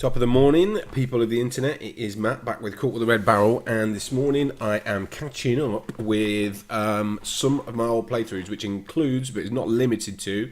Top of the morning, people of the internet. It is Matt back with Caught with the Red Barrel, and this morning I am catching up with some of my old playthroughs, which includes, but is not limited to,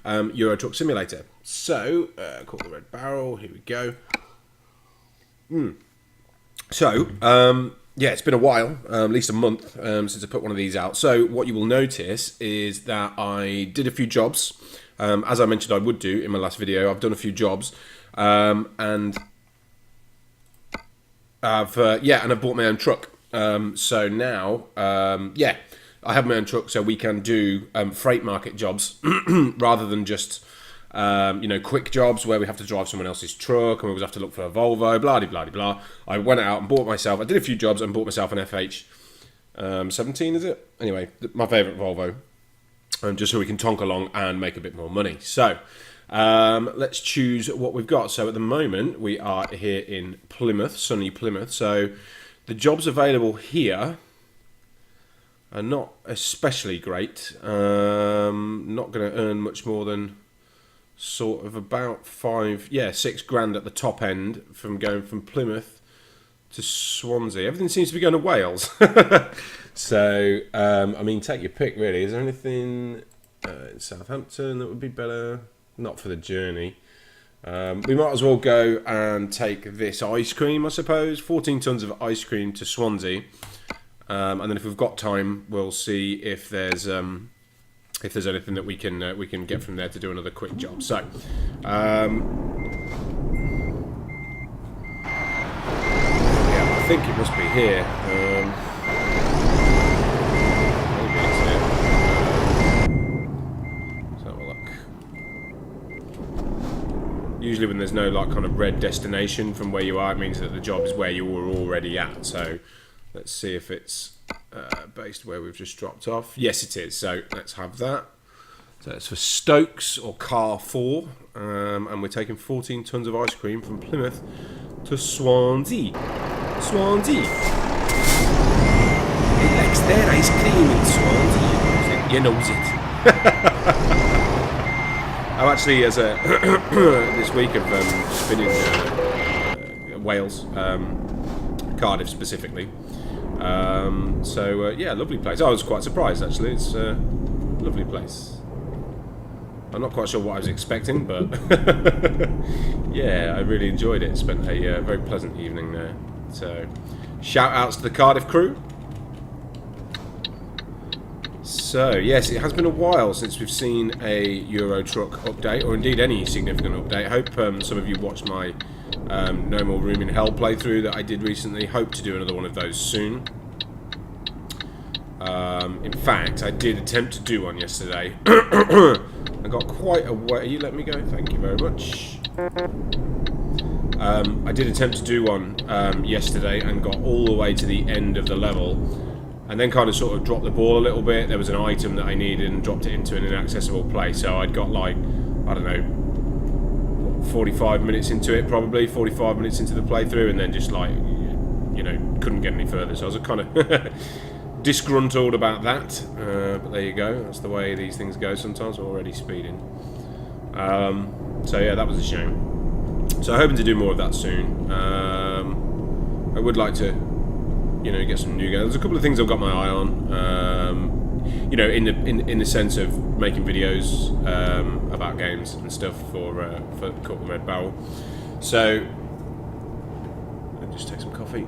Euro Truck Simulator. So, Caught with the Red Barrel, here we go. So, yeah, it's been a while, at least a month, since I put one of these out. So, what you will notice is that I did a few jobs. As I mentioned I would do in my last video, I've done a few jobs. And I've bought my own truck. So now, I have my own truck, so we can do freight market jobs rather than just quick jobs where we have to drive someone else's truck and we always have to look for a Volvo. Blah de blah de blah. I went out and bought myself. I did a few jobs and bought myself an FH 17. Is it? Anyway, my favourite Volvo. Just so we can tonk along and make a bit more money. So. Let's choose what we've got. So at the moment we are here in Plymouth, sunny Plymouth. So the jobs available here are not especially great. Not going to earn much more than sort of about 6 grand at the top end from going from Plymouth to Swansea. Everything seems to be going to Wales. So I mean, take your pick really. Is there anything in Southampton that would be better? Not for the journey. We might as well go and take this ice cream, I suppose. 14 tons of ice cream to Swansea, and then if we've got time, we'll see if there's anything that we can get from there to do another quick job. So, yeah, I think it must be here. Usually when there's no like kind of red destination from where you are, it means that the job is where you were already at. So let's see if it's based where we've just dropped off. Yes, it is. So let's have that. So it's for Stokes or Car 4. And we're taking 14 tons of ice cream from Plymouth to Swansea. Swansea. He likes their ice cream in Swansea. You knows it. I actually, as this week I've just been in Wales, Cardiff specifically. Yeah, lovely place. I was quite surprised actually. It's a lovely place. I'm not quite sure what I was expecting, but yeah, I really enjoyed it. Spent a very pleasant evening there. So, shout outs to the Cardiff crew. So, yes, it has been a while since we've seen a Euro Truck update, or indeed any significant update. I hope some of you watched my No More Room in Hell playthrough that I did recently. Hope to do another one of those soon. In fact, I did attempt to do one yesterday. I got quite a way... You let me go? Thank you very much. I did attempt to do one yesterday and got all the way to the end of the level. And then kind of sort of dropped the ball a little bit. There was an item that I needed and dropped it into an inaccessible place. So I'd got like, I don't know, 45 minutes into it probably, 45 minutes into the playthrough, and then just like, couldn't get any further. So I was kind of disgruntled about that. But there you go. That's the way these things go sometimes. We're already speeding. So yeah, that was a shame. So hoping to do more of that soon. I would like to... get some new games. There's a couple of things I've got my eye on. In the sense of making videos about games and stuff for Caught with the Red Barrel. So, let me just take some coffee.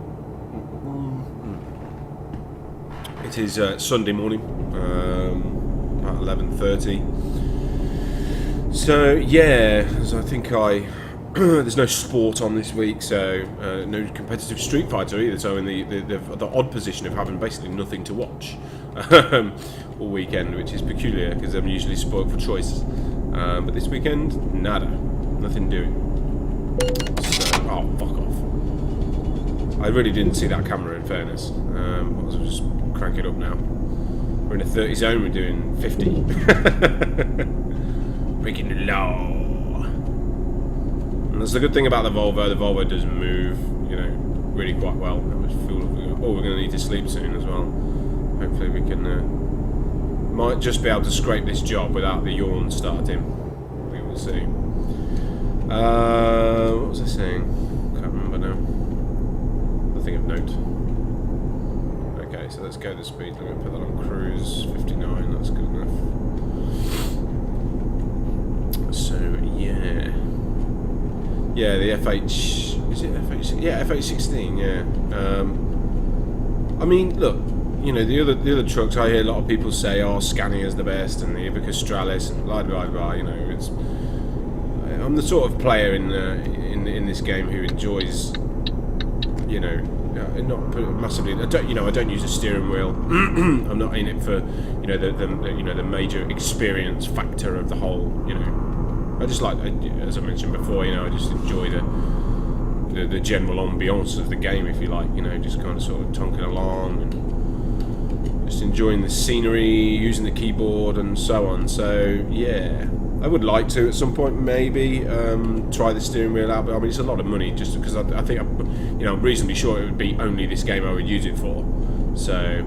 It is Sunday morning, about 11:30. So yeah, so I think there's no sport on this week, so no competitive Street Fighter either, so in the odd position of having basically nothing to watch all weekend, which is peculiar because I'm usually spoiled for choice. But this weekend, nada. Nothing doing. So, oh, fuck off. I really didn't see that camera, in fairness. I'll just crank it up now. We're in a 30 zone, we're doing 50. Breaking the law. And that's the good thing about the Volvo. The Volvo does move, really quite well. We're going to need to sleep soon as well. Hopefully we can... might just be able to scrape this job without the yawn starting. We will see. What was I saying? Can't remember now. Nothing of note. Okay, so let's go to the speed limit. Put that on cruise 59. That's good enough. So yeah, the FH, is it FH? Yeah, FH16. Yeah. I mean, look, you know, the other trucks. I hear a lot of people say, "Oh, Scania's the best," and the Iveco Stralis, and blah blah blah. You know, it's. I'm the sort of player in this game who enjoys, you know, not massively. I don't use a steering wheel. I'm not in it for, you know, the major experience factor of the whole. You know, I just like, as I mentioned before, you know, I just enjoy the general ambiance of the game, if you like. You know, just kind of sort of tonking along and just enjoying the scenery, using the keyboard and so on. So yeah. I would like to at some point maybe try the steering wheel out, but I mean it's a lot of money just because I think I'm reasonably sure it would be only this game I would use it for. So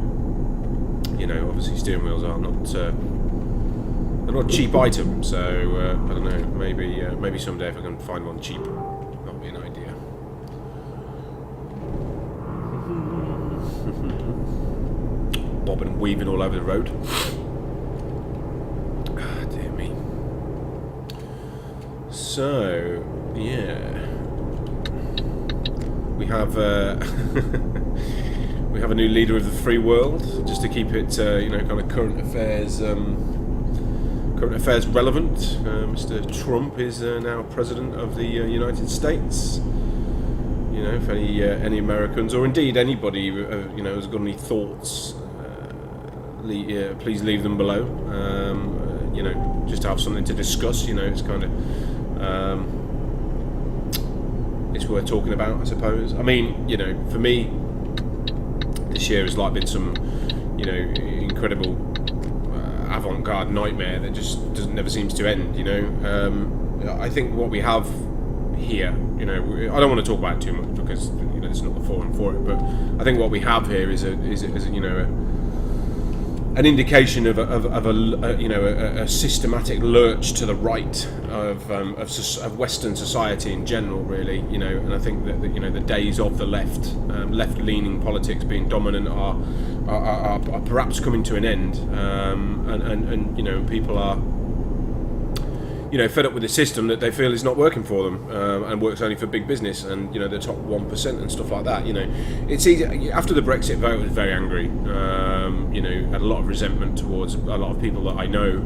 you know, obviously steering wheels are not they're not a cheap item. So I don't know, maybe someday if I can find one cheap, that would be an idea. Bobbing and weaving all over the road. So, yeah, we have we have a new leader of the free world, just to keep it, you know, kind of current affairs relevant. Mr. Trump is now president of the United States. You know, if any Americans, or indeed anybody, you know, has got any thoughts, please leave them below. You know, just to have something to discuss. You know, it's kind of. It's worth talking about, I suppose. I mean, you know, for me, this year has like been some, you know, incredible avant-garde nightmare that just never seems to end. You know, I think what we have here, you know, I don't want to talk about it too much because you know it's not the forum for it, but I think what we have here is a you know. An indication of a systematic lurch to the right of Western society in general, really, you know, and I think that you know the days of the left-leaning politics being dominant are perhaps coming to an end, and you know people are, you know, fed up with a system that they feel is not working for them, and works only for big business and, you know, the top 1% and stuff like that. You know, it's easy. After the Brexit vote, I was very angry. You know, had a lot of resentment towards a lot of people that I know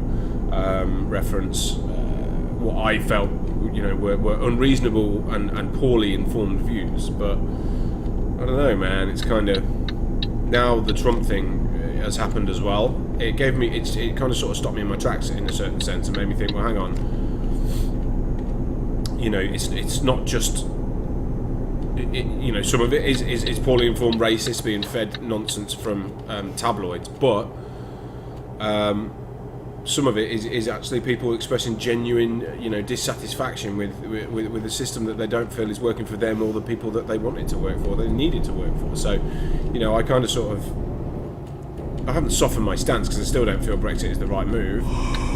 reference what I felt, you know, were unreasonable and poorly informed views. But I don't know, man. It's kind of now the Trump thing has happened as well. It gave me it kind of sort of stopped me in my tracks in a certain sense and made me think, well, hang on, you know, it's not just you know, some of it is poorly informed racists being fed nonsense from tabloids, but some of it is actually people expressing genuine, you know, dissatisfaction with a system that they don't feel is working for them or the people that they want it to work for, they need it to work for. So, you know, I kind of sort of, I haven't softened my stance because I still don't feel Brexit is the right move.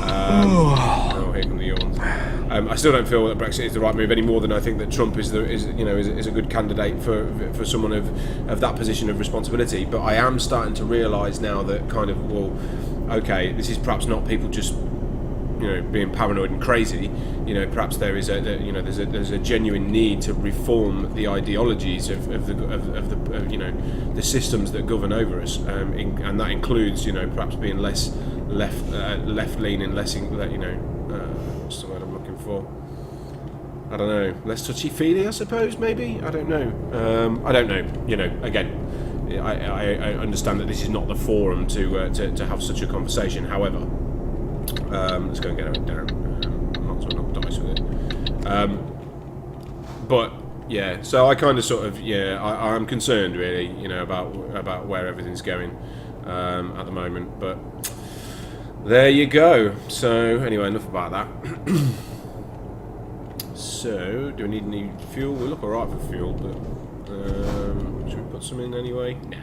Oh, here come the yawns. I still don't feel that Brexit is the right move any more than I think that Trump is a good candidate for someone of that position of responsibility. But I am starting to realise now that kind of, well, okay, this is perhaps not people just, you know, being paranoid and crazy. You know, perhaps there's a genuine need to reform the ideologies of you know, the systems that govern over us, and that includes, you know, perhaps being less left leaning, less, you know, what's the word I'm looking for? I don't know, less touchy feely, I suppose, maybe. I don't know. I don't know. You know, again, I understand that this is not the forum to have such a conversation. However, let's go and get it down. Might as well knock dice with it. But yeah, so I kind of sort of, yeah, I'm concerned really, you know, about where everything's going at the moment. But there you go. So anyway, enough about that. So, do we need any fuel? We look alright for fuel, but should we put some in anyway? Nah.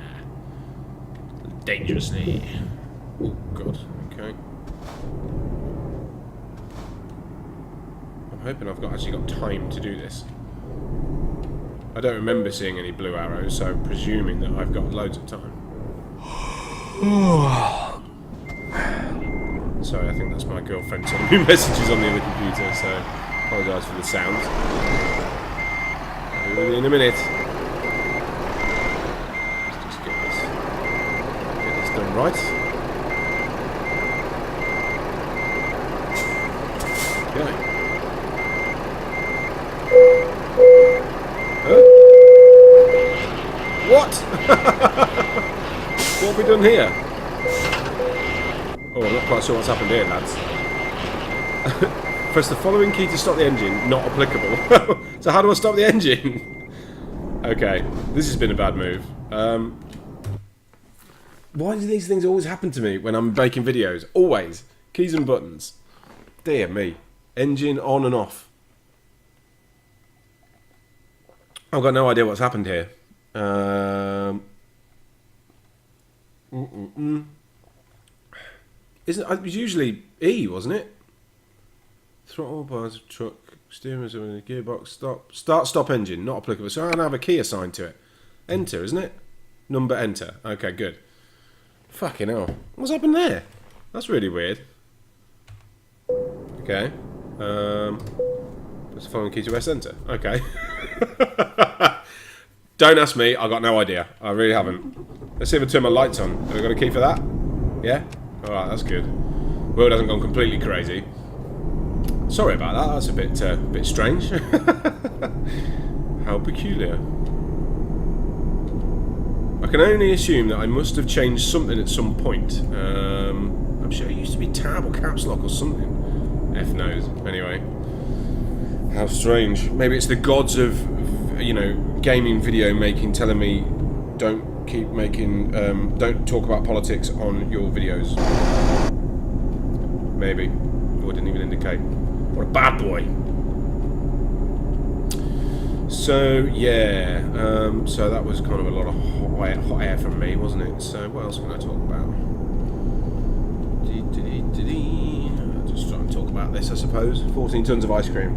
Dangerously. Oh god. Okay. I'm hoping I've actually got time to do this. I don't remember seeing any blue arrows, so presuming that I've got loads of time. Sorry, I think that's my girlfriend sending me messages on the other computer, so apologise for the sound. In a minute. Let's just get this done right. Okay. Huh? What? What have we done here? Oh, I'm not quite sure what's happened here, lads. Press the following key to stop the engine. Not applicable. So how do I stop the engine? Okay, this has been a bad move. Why do these things always happen to me when I'm making videos? Always. Keys and buttons. Dear me. Engine on and off. I've got no idea what's happened here. It was usually E, wasn't it? Throttle, bars of truck, steering wheel, gearbox, stop engine, not applicable. So I don't have a key assigned to it. Enter, isn't it? Number enter. Okay, good. Fucking hell. What's happened there? That's really weird. Okay. Press the following key to press enter. Okay. Don't ask me, I got no idea. I really haven't. Let's see if I turn my lights on. Have I got a key for that? Yeah? Alright, that's good. World hasn't gone completely crazy. Sorry about that, that's a bit strange. How peculiar. I can only assume that I must have changed something at some point. I'm sure it used to be tab or caps lock or something. F knows. Anyway. How strange. Maybe it's the gods of, you know, gaming video making telling me don't keep making, don't talk about politics on your videos. Maybe. Oh, it didn't even indicate. What a bad boy. So, yeah. So that was kind of a lot of hot air from me, wasn't it? So, what else can I talk about? Just try and talk about this, I suppose. 14 tons of ice cream.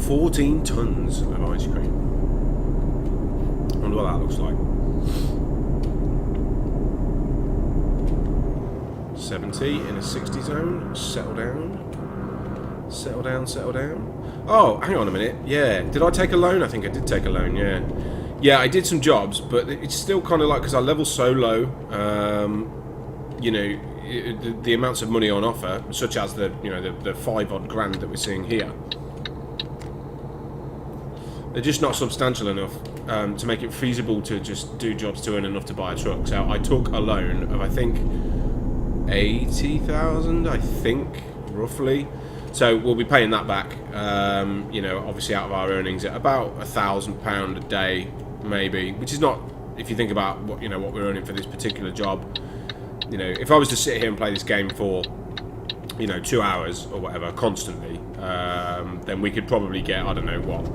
14 tons of ice cream. I wonder what that looks like. 70 in a 60 zone. Settle down. Settle down, settle down. Oh, hang on a minute. Yeah. Did I take a loan? I think I did take a loan, yeah. Yeah, I did some jobs, but it's still kind of like, because our level's so low, you know, the amounts of money on offer, such as the 5 odd grand that we're seeing here, they're just not substantial enough to make it feasible to just do jobs to earn enough to buy a truck. So I took a loan of, I think, 80,000, I think, roughly. So we'll be paying that back, you know, obviously out of our earnings at about £1,000 a day, maybe, which is not, if you think about what we're earning for this particular job. You know, if I was to sit here and play this game for, 2 hours or whatever constantly, then we could probably get, I don't know what,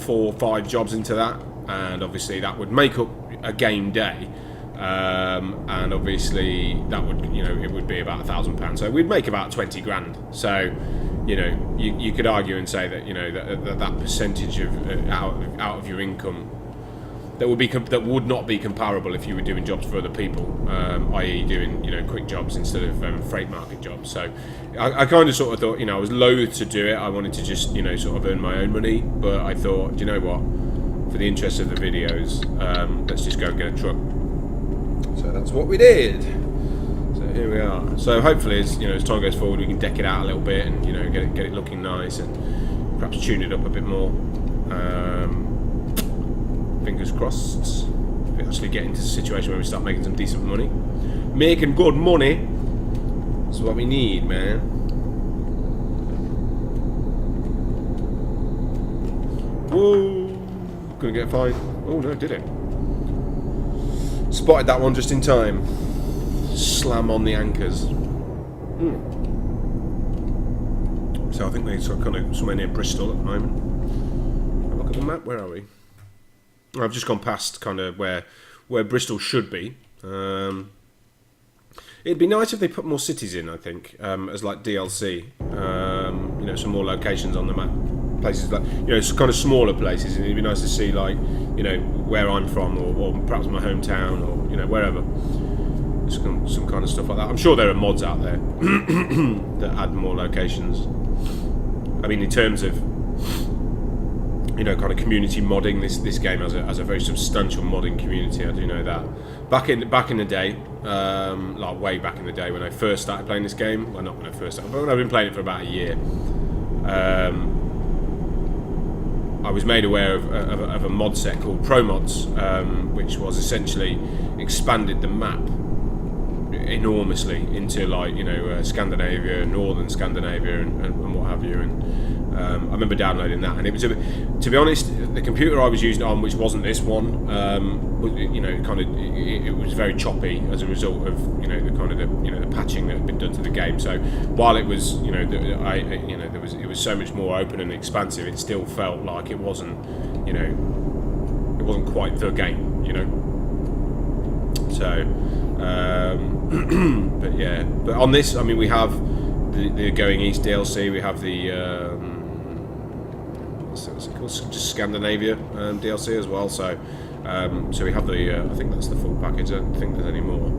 4 or 5 jobs into that, and obviously that would make up a game day. And obviously that would, it would be about £1,000. So we'd make about 20 grand. So, you could argue and say that, that percentage of out of your income that would not be comparable if you were doing jobs for other people, i.e. doing, quick jobs instead of freight market jobs. So I kind of sort of thought, I was loath to do it. I wanted to just, sort of earn my own money, but I thought, you know what, for the interest of the videos, let's just go and get a truck. So that's what we did. So here we are. So hopefully, as time goes forward, we can deck it out a little bit and get it looking nice and perhaps tune it up a bit more. Fingers crossed. We actually get into a situation where we start making some decent money. Making good money is what we need, man. Whoa! Gonna get fined. Oh no, did it? Spotted that one just in time. Slam on the anchors. So I think they're kind of somewhere near Bristol at the moment. Have a look at the map. Where are we? I've just gone past kind of where Bristol should be. It'd be nice if they put more cities in, I think, as like DLC. Some more locations on the map. Places like, kind of smaller places. And it'd be nice to see, like, where I'm from, or perhaps my hometown, or, wherever. Some kind of stuff like that. I'm sure there are mods out there that add more locations. I mean, in terms of, kind of community modding, this game has a very substantial modding community. I do know that. Back in the day, like way back in the day when I first started playing this game, well, not when I first started, but when I've been playing it for about a year, I was made aware of a mod set called Pro Mods, which was essentially expanded the map enormously into, like, Scandinavia, northern Scandinavia, and what have you. And I remember downloading that, and it was to be honest, the computer I was using it on, which wasn't this one, it was very choppy as a result of the patching that had been done to the game. So while it was it was so much more open and expansive, it still felt like it wasn't quite the game, So, but on this, I mean, we have the Going East DLC, we have the what's it called? Just Scandinavia DLC as well. So we have the I think that's the full package. I don't think there's any more.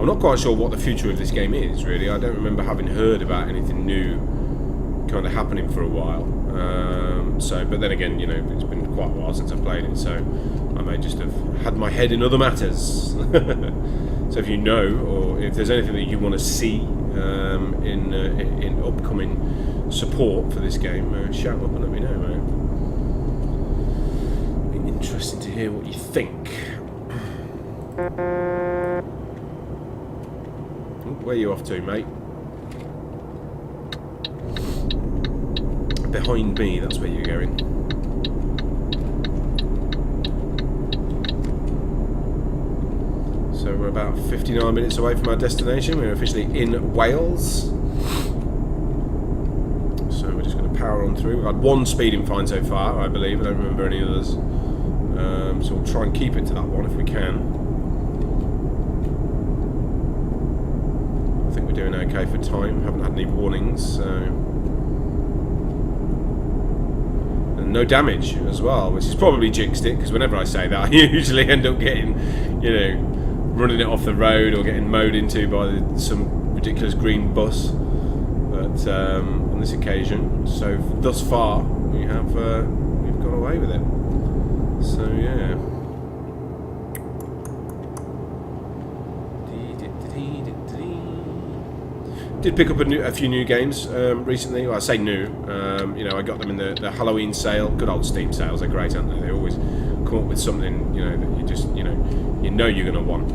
I'm not quite sure what the future of this game is, really. I don't remember having heard about anything new kind of happening for a while. But then again, it's been quite a while since I played it, so I may just have had my head in other matters. So if you know, or if there's anything that you want to see in upcoming support for this game, shout up and let me know, mate. Be interesting to hear what you think. Where are you off to, mate? Behind me, that's where you're going. So we're about 59 minutes away from our destination. We're officially in Wales. So we're just going to power on through. We've had one speeding fine so far, I believe. I don't remember any others. So we'll try and keep it to that one if we can. I think we're doing okay for time. Haven't had any warnings, so... And no damage as well, which is probably jinxed it, because whenever I say that, I usually end up getting, running it off the road or getting mowed into by some ridiculous green bus. But on this occasion, so thus far, we've got away with it. So yeah. Did pick up a few new games recently. Well, I say new. I got them in the Halloween sale. Good old Steam sales. They're great, aren't they? They always come up with something that you just you're going to want,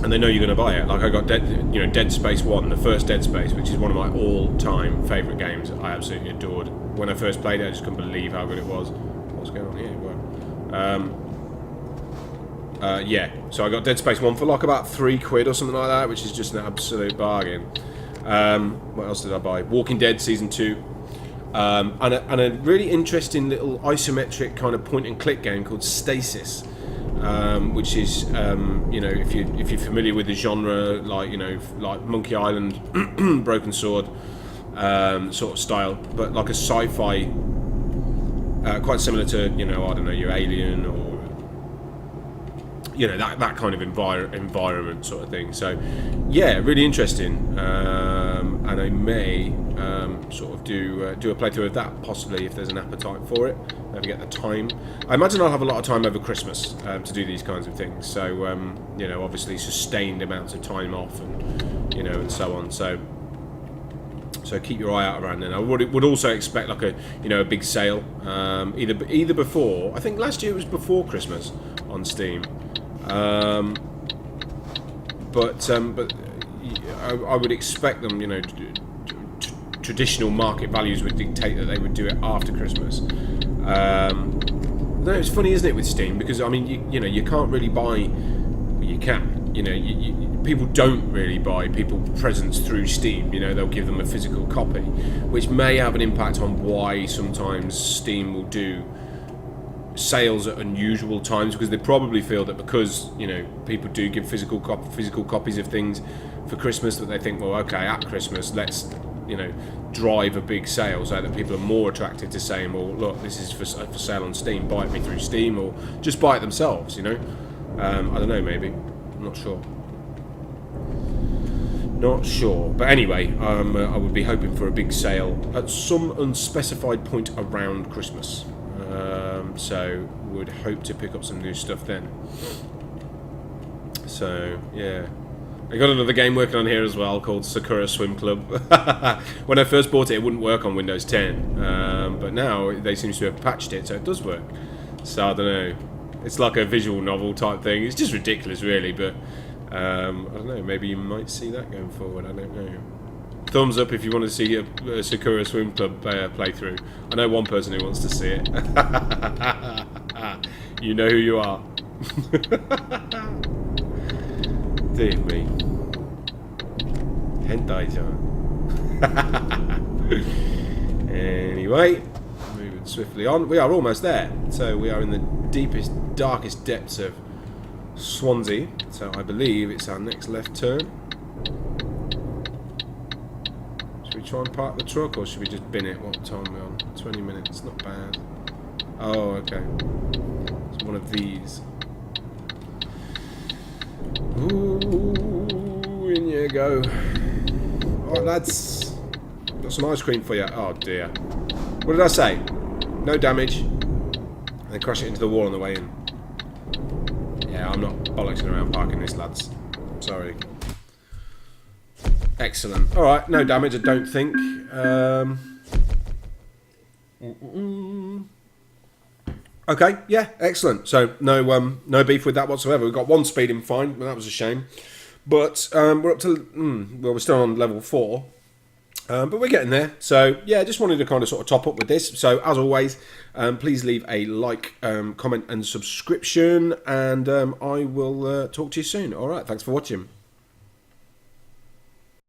and they know you're going to buy it. Like I got Dead Space 1, the first Dead Space, which is one of my all-time favourite games. I absolutely adored. When I first played it, I just couldn't believe how good it was. What's going on here? So I got Dead Space 1 for like about £3 or something like that, which is just an absolute bargain. What else did I buy? Walking Dead Season 2. And a really interesting little isometric kind of point-and-click game called Stasis, which is, if you're familiar with the genre, like Monkey Island, Broken Sword sort of style, but like a sci-fi, quite similar to your Alien or that kind of environment sort of thing. So yeah, really interesting, and I may sort of do a playthrough of that, possibly, if there's an appetite for it. Never get the time. I imagine I'll have a lot of time over Christmas to do these kinds of things. So obviously sustained amounts of time off, and and so on. So keep your eye out around then. I would also expect like a big sale, either before. I think last year it was before Christmas on Steam. But I would expect them, traditional market values would dictate that they would do it after Christmas. No, it's funny, isn't it, with Steam? Because I mean, you can't really buy. You can, people don't really buy people presents through Steam. They'll give them a physical copy, which may have an impact on why sometimes Steam will do sales at unusual times, because they probably feel that because people do give physical copies of things for Christmas, that they think, well, okay, at Christmas let's drive a big sale so that people are more attracted to saying, well, look, this is for sale on Steam, buy it me through Steam, or just buy it themselves. I don't know, maybe, I'm not sure. But anyway, I would be hoping for a big sale at some unspecified point around Christmas. So would hope to pick up some new stuff then. So yeah, I got another game working on here as well called Sakura Swim Club. When I first bought it wouldn't work on Windows 10, but now they seem to have patched it so it does work. So I don't know, it's like a visual novel type thing. It's just ridiculous really, but I don't know, maybe you might see that going forward, I don't know. Thumbs up if you want to see a Sakura Swim Club playthrough. I know one person who wants to see it. You know who you are. Dear me. Hentai-chan. Anyway, moving swiftly on. We are almost there. So we are in the deepest, darkest depths of Swansea. So I believe it's our next left turn. Should we try and park the truck, or should we just bin it? What time are we on? 20 minutes, not bad. Oh, okay. It's one of these. Ooh, in you go. Alright, lads. Got some ice cream for you. Oh, dear. What did I say? No damage. And then crash it into the wall on the way in. Yeah, I'm not bollocksing around parking this, lads. Sorry. Excellent. Alright, no damage, I don't think. Okay, yeah, excellent. So no beef with that whatsoever. We've got one speeding fine, but that was a shame. But we're up to well, we're still on level 4, but we're getting there. So yeah, just wanted to kind of sort of top up with this. So as always, please leave a like, comment, and subscription, and I will talk to you soon. All right, thanks for watching.